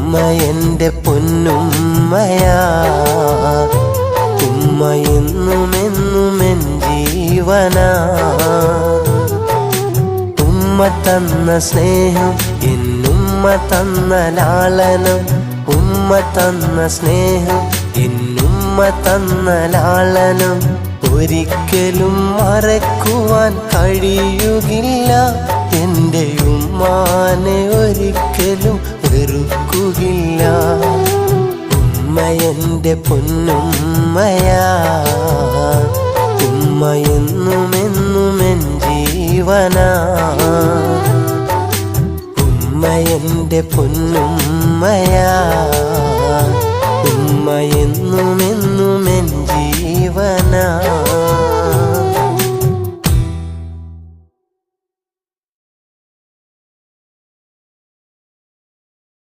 ഉമ്മ എൻ്റെ പൊന്നുമ്മയാ. ഉമ്മ എന്നും എന്നും എൻ ജീവനാ. ഉമ്മ തന്ന സ്നേഹം, എന്നുമ്മ തന്ന ലാളനം. ഉമ്മ തന്ന സ്നേഹം, എന്നുമ്മ തന്ന ലാളനം ഒരിക്കലും മറക്കുവാൻ കഴിയുകില്ല. എൻ്റെ ഉമ്മാനെ ഒരിക്കലും വെറുക്കുകയില്ല. ഉമ്മ എൻ്റെ പൊന്നുമ്മയാ. ഉമ്മ എന്നും എന്നും എൻ ജീവനാ. ഉമ്മ എൻ്റെ പൊന്നുമ്മയാ. ഉമ്മ എന്നും എന്നും എൻ ജീവനാ.